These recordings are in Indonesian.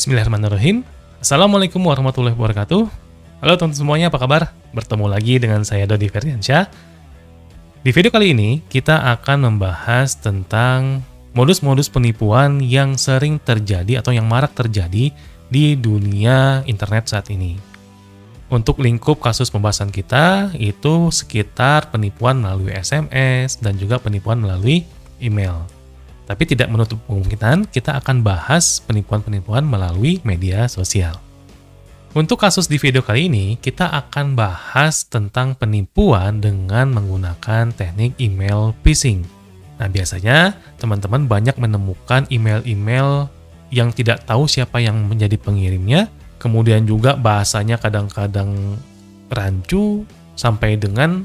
Bismillahirrahmanirrahim. Assalamualaikum warahmatullahi wabarakatuh. Halo teman-teman semuanya, apa kabar? Bertemu lagi dengan saya Dodi Ferdiansyah. Di video kali ini kita akan membahas tentang modus-modus penipuan yang sering terjadi atau yang marak terjadi di dunia internet saat ini. Untuk lingkup kasus pembahasan kita itu sekitar penipuan melalui SMS dan juga penipuan melalui email. Tapi tidak menutup kemungkinan kita akan bahas penipuan-penipuan melalui media sosial. Untuk kasus di video kali ini, kita akan bahas tentang penipuan dengan menggunakan teknik email phishing. Nah, biasanya teman-teman banyak menemukan email-email yang tidak tahu siapa yang menjadi pengirimnya, kemudian juga bahasanya kadang-kadang rancu, sampai dengan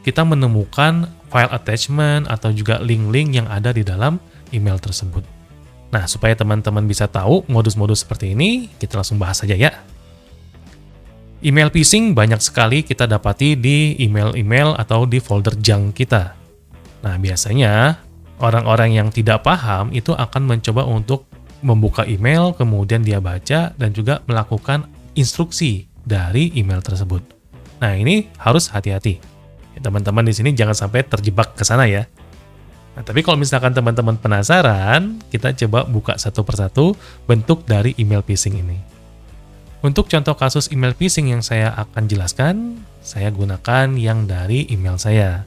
kita menemukan file attachment atau juga link-link yang ada di dalam email tersebut. Nah, supaya teman-teman bisa tahu modus-modus seperti ini, kita langsung bahas saja ya. Email phishing banyak sekali kita dapati di email-email atau di folder junk kita. Nah, biasanya orang-orang yang tidak paham itu akan mencoba untuk membuka email, kemudian dia baca dan juga melakukan instruksi dari email tersebut. Nah, ini harus hati-hati. Ya, teman-teman di sini jangan sampai terjebak ke sana ya. Nah, tapi kalau misalkan teman-teman penasaran, kita coba buka satu persatu bentuk dari email phishing ini. Untuk contoh kasus email phishing yang saya akan jelaskan, saya gunakan yang dari email saya.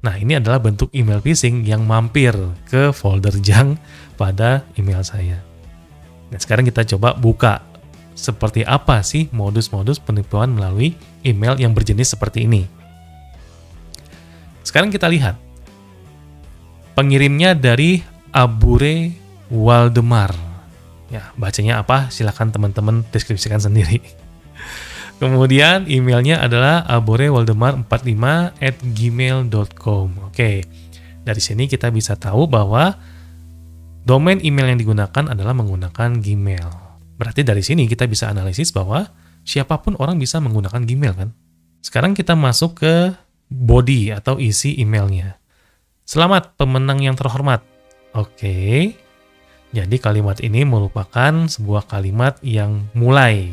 Nah, ini adalah bentuk email phishing yang mampir ke folder junk pada email saya. Nah, sekarang kita coba buka seperti apa sih modus-modus penipuan melalui email yang berjenis seperti ini. Sekarang kita lihat. Pengirimnya dari Abure Waldemar. Ya, bacanya apa? Silakan teman-teman deskripsikan sendiri. Kemudian emailnya adalah aborewaldemar45@gmail.com. Oke, dari sini kita bisa tahu bahwa domain email yang digunakan adalah menggunakan Gmail. Berarti dari sini kita bisa analisis bahwa siapapun orang bisa menggunakan Gmail kan. Sekarang kita masuk ke body atau isi emailnya. Selamat pemenang yang terhormat. Oke. Jadi kalimat ini merupakan sebuah kalimat yang mulai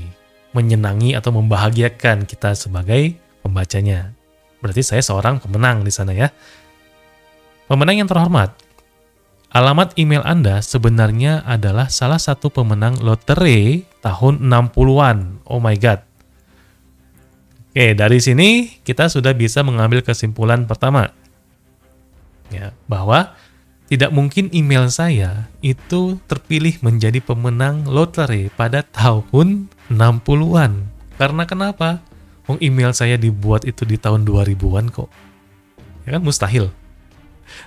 menyenangi atau membahagiakan kita sebagai pembacanya. Berarti saya seorang pemenang di sana ya. Pemenang yang terhormat. Alamat email Anda sebenarnya adalah salah satu pemenang lotre tahun 60-an. Oh my god. Oke, dari sini kita sudah bisa mengambil kesimpulan pertama. Ya, bahwa tidak mungkin email saya itu terpilih menjadi pemenang lotre pada tahun 60-an. Karena kenapa? Email saya dibuat itu di tahun 2000-an kok. Ya kan mustahil.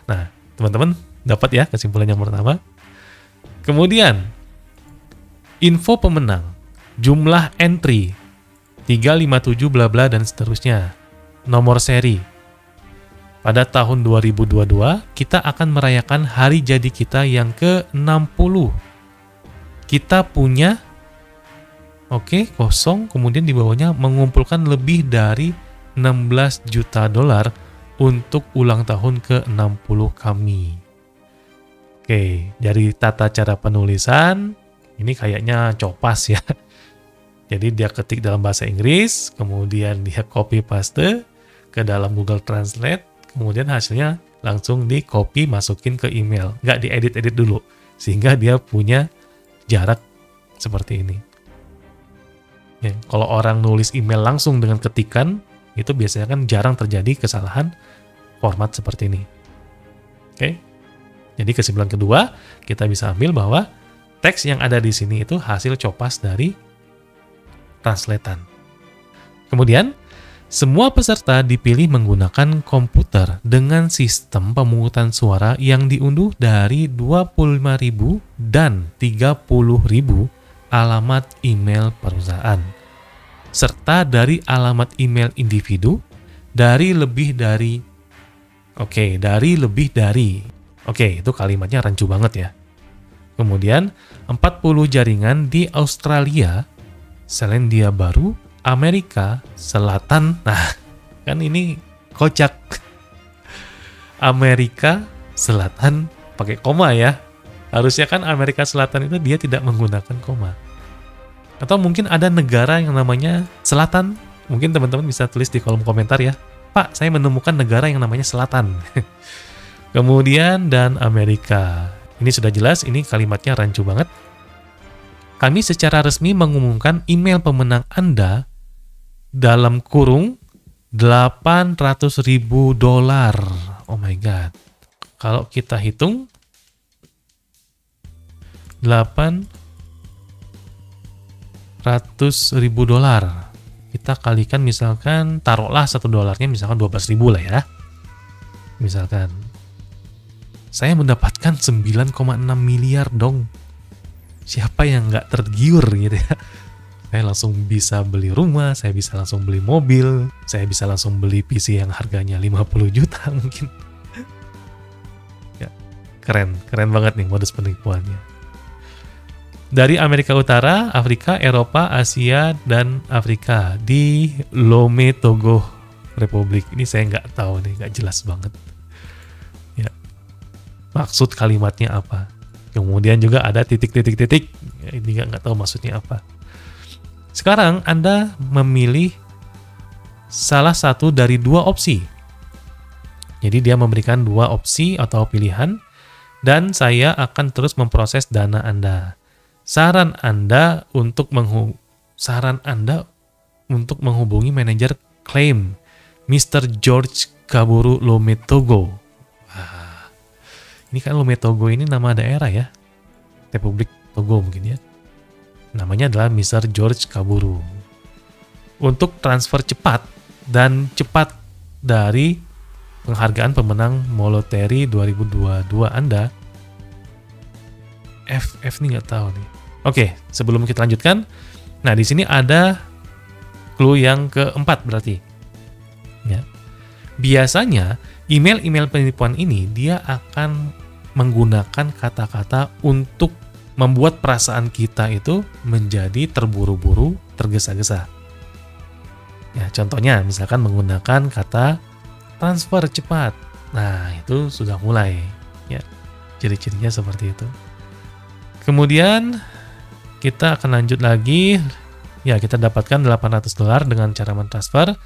Nah, teman-teman dapat ya kesimpulan yang pertama. Kemudian, info pemenang, jumlah entry, 357 bla bla dan seterusnya. Nomor seri. Pada tahun 2022, kita akan merayakan hari jadi kita yang ke-60. Kita punya, kosong, kemudian di bawahnya mengumpulkan lebih dari 16 juta dolar untuk ulang tahun ke-60 kami. Oke, dari tata cara penulisan, ini kayaknya copas ya. Jadi dia ketik dalam bahasa Inggris, kemudian dia copy paste ke dalam Google Translate, kemudian hasilnya langsung di copy masukin ke email. Nggak diedit-edit dulu. Sehingga dia punya jarak seperti ini. Ya, kalau orang nulis email langsung dengan ketikan, itu biasanya kan jarang terjadi kesalahan format seperti ini. Oke. Jadi kesimpulan kedua, kita bisa ambil bahwa teks yang ada di sini itu hasil copas dari translatean. Kemudian, semua peserta dipilih menggunakan komputer dengan sistem pemungutan suara yang diunduh dari 25.000 dan 30.000 alamat email perusahaan, serta dari alamat email individu dari lebih dari. Itu kalimatnya rancu banget ya. Kemudian 40 jaringan di Australia, Selandia Baru, Amerika Selatan. Nah, kan ini kocak. Amerika Selatan pakai koma ya. Harusnya kan Amerika Selatan itu dia tidak menggunakan koma. Atau mungkin ada negara yang namanya Selatan. Mungkin teman-teman bisa tulis di kolom komentar ya. Pak, saya menemukan negara yang namanya Selatan. Kemudian dan Amerika. Ini sudah jelas, ini kalimatnya rancu banget. Kami secara resmi mengumumkan email pemenang Anda dalam kurung $800.000. Oh my god. Kalau kita hitung $800.000, kita kalikan misalkan, taruhlah $1 misalkan 12.000 lah ya. Misalkan saya mendapatkan 9,6 miliar dong. Siapa yang nggak tergiur gitu ya. Saya langsung bisa beli rumah, saya bisa langsung beli mobil, saya bisa langsung beli PC yang harganya 50 juta mungkin. Ya, keren banget nih modus penipuannya. Dari Amerika Utara, Afrika, Eropa, Asia, dan Afrika di Lome Togo Republik. Ini saya nggak tahu nih, nggak jelas banget. Ya, maksud kalimatnya apa? Kemudian juga ada titik-titik-titik. Ya, ini nggak tahu maksudnya apa. Sekarang Anda memilih salah satu dari dua opsi. Jadi dia memberikan dua opsi atau pilihan, dan saya akan terus memproses dana Anda. Saran Anda untuk menghubungi manajer klaim Mr. George Kaburu Lome Togo. Wah, ini kan Lome Togo ini nama daerah ya, Republik Togo mungkin ya. Namanya adalah Mr. George Kaburu. Untuk transfer cepat dan cepat dari penghargaan pemenang Moloteri 2022 Anda, FF nih nggak tahu nih. Oke, sebelum kita lanjutkan, nah di sini ada clue yang keempat berarti. Ya. Biasanya email penipuan ini dia akan menggunakan kata-kata untuk membuat perasaan kita itu menjadi terburu-buru, tergesa-gesa. Ya, contohnya misalkan menggunakan kata transfer cepat. Nah, itu sudah mulai. Ya, ciri-cirinya seperti itu. Kemudian kita akan lanjut lagi. Ya, kita dapatkan $800 dengan cara mentransfer.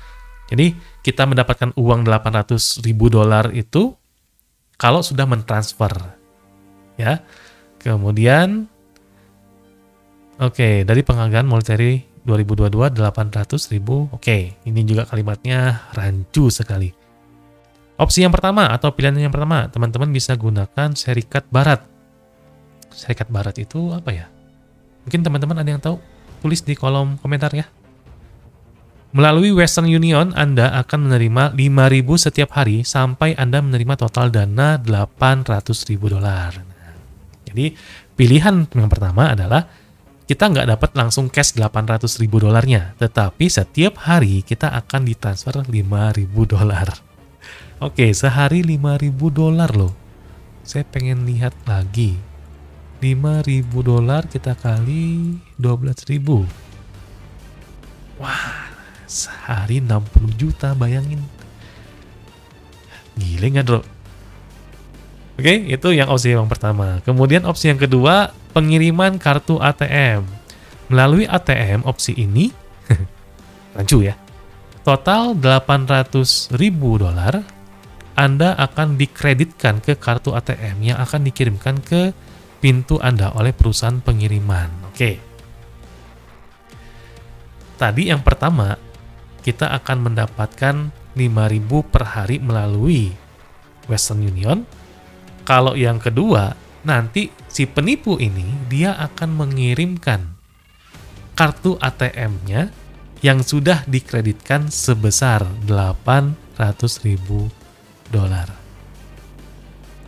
Jadi, kita mendapatkan uang $800.000 itu kalau sudah mentransfer. Ya. Kemudian dari penghargaan Moloteri 2022 $800.000. Ini juga kalimatnya rancu sekali. Opsi yang pertama atau pilihan yang pertama, teman-teman bisa gunakan serikat barat. Serikat barat itu apa ya? Mungkin teman-teman ada yang tahu? Tulis di kolom komentar ya. Melalui Western Union, Anda akan menerima $5.000 setiap hari sampai Anda menerima total dana $800.000. Jadi, pilihan yang pertama adalah kita nggak dapat langsung cash $800.000-nya, tetapi setiap hari kita akan ditransfer $5.000. Sehari $5.000 loh. Saya pengen lihat lagi. $5.000 kita kali 12.000. Wah, sehari 60 juta, bayangin. Gile nggak, bro? Itu yang opsi yang pertama. Kemudian opsi yang kedua, pengiriman kartu ATM. Melalui ATM, opsi ini rancu ya. Total $800.000 Anda akan dikreditkan ke kartu ATM yang akan dikirimkan ke pintu Anda oleh perusahaan pengiriman. Tadi yang pertama, kita akan mendapatkan $5.000 per hari melalui Western Union. Kalau yang kedua, nanti si penipu ini dia akan mengirimkan kartu ATM-nya yang sudah dikreditkan sebesar $800.000.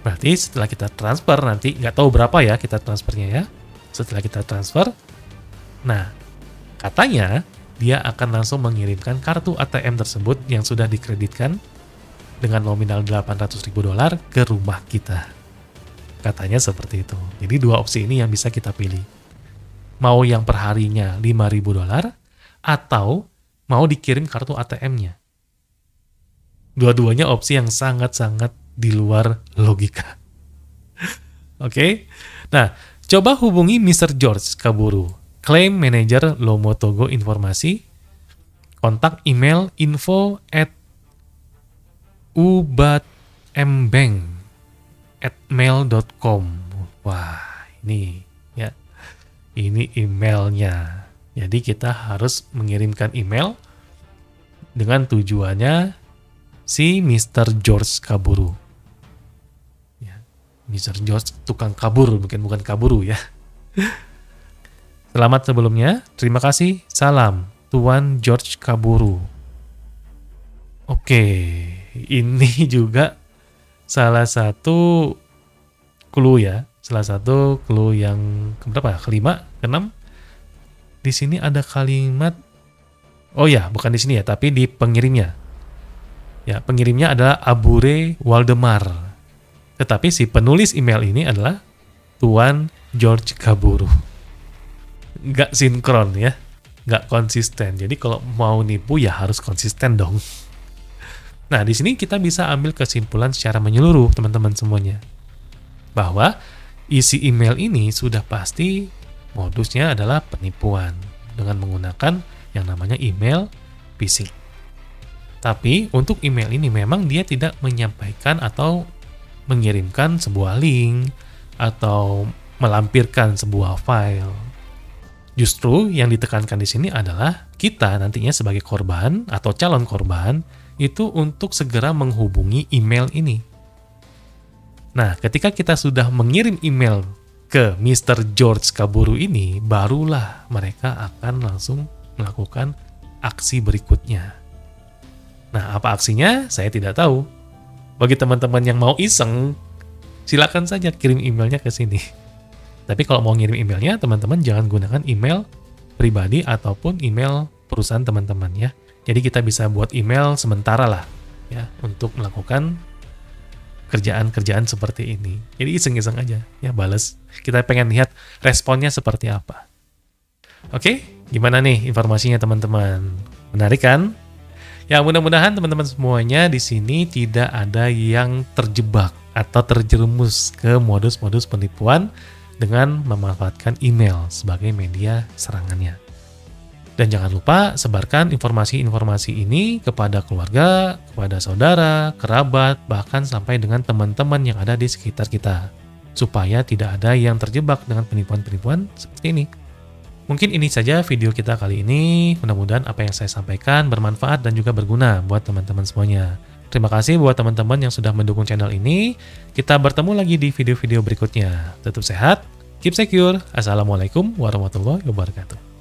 Berarti setelah kita transfer nanti, nggak tahu berapa ya kita transfernya ya. Setelah kita transfer, nah katanya dia akan langsung mengirimkan kartu ATM tersebut yang sudah dikreditkan dengan nominal $800.000 ke rumah kita. Katanya seperti itu. Jadi dua opsi ini yang bisa kita pilih. Mau yang perharinya $5.000 atau mau dikirim kartu ATM-nya. Dua-duanya opsi yang sangat-sangat di luar logika. Nah, coba hubungi Mr. George Kaburu. Claim Manager Lomotogo informasi, kontak email info@ubatmbank@mail.com. Wah, ini ya. Ini emailnya. Jadi kita harus mengirimkan email dengan tujuannya si Mr. George kaburu. Ya, Mr. George tukang kabur, bukan kaburu ya. Selamat sebelumnya, terima kasih, salam, Tuan George kaburu. Oke, ini juga salah satu clue ya, salah satu clue yang keberapa? Kelima, keenam. Di sini ada kalimat, oh ya, bukan di sini ya, tapi di pengirimnya. Ya, pengirimnya adalah Abure Waldemar. Tetapi si penulis email ini adalah Tuan George kaburu. Nggak sinkron ya, nggak konsisten. Jadi kalau mau nipu ya harus konsisten dong. Nah, di sini kita bisa ambil kesimpulan secara menyeluruh teman-teman semuanya, bahwa isi email ini sudah pasti modusnya adalah penipuan dengan menggunakan yang namanya email phishing. Tapi untuk email ini memang dia tidak menyampaikan atau mengirimkan sebuah link atau melampirkan sebuah file. Justru yang ditekankan di sini adalah kita nantinya sebagai korban atau calon korban itu untuk segera menghubungi email ini. Nah, ketika kita sudah mengirim email ke Mr. George kaburu ini, barulah mereka akan langsung melakukan aksi berikutnya. Nah, apa aksinya? Saya tidak tahu. Bagi teman-teman yang mau iseng, silakan saja kirim emailnya ke sini. Tapi kalau mau ngirim emailnya, teman-teman jangan gunakan email pribadi ataupun email perusahaan teman-teman ya. Jadi kita bisa buat email sementara lah ya untuk melakukan kerjaan-kerjaan seperti ini. Jadi iseng-iseng aja ya, bales. Kita pengen lihat responnya seperti apa. Oke, gimana nih informasinya teman-teman? Menarik kan? Ya, mudah-mudahan teman-teman semuanya di sini tidak ada yang terjebak atau terjerumus ke modus-modus penipuan dengan memanfaatkan email sebagai media serangannya. Dan jangan lupa sebarkan informasi-informasi ini kepada keluarga, kepada saudara, kerabat, bahkan sampai dengan teman-teman yang ada di sekitar kita, supaya tidak ada yang terjebak dengan penipuan-penipuan seperti ini. Mungkin ini saja video kita kali ini. Mudah-mudahan apa yang saya sampaikan bermanfaat dan juga berguna buat teman-teman semuanya. Terima kasih buat teman-teman yang sudah mendukung channel ini. Kita bertemu lagi di video-video berikutnya. Tetap sehat, keep secure. Assalamualaikum warahmatullahi wabarakatuh.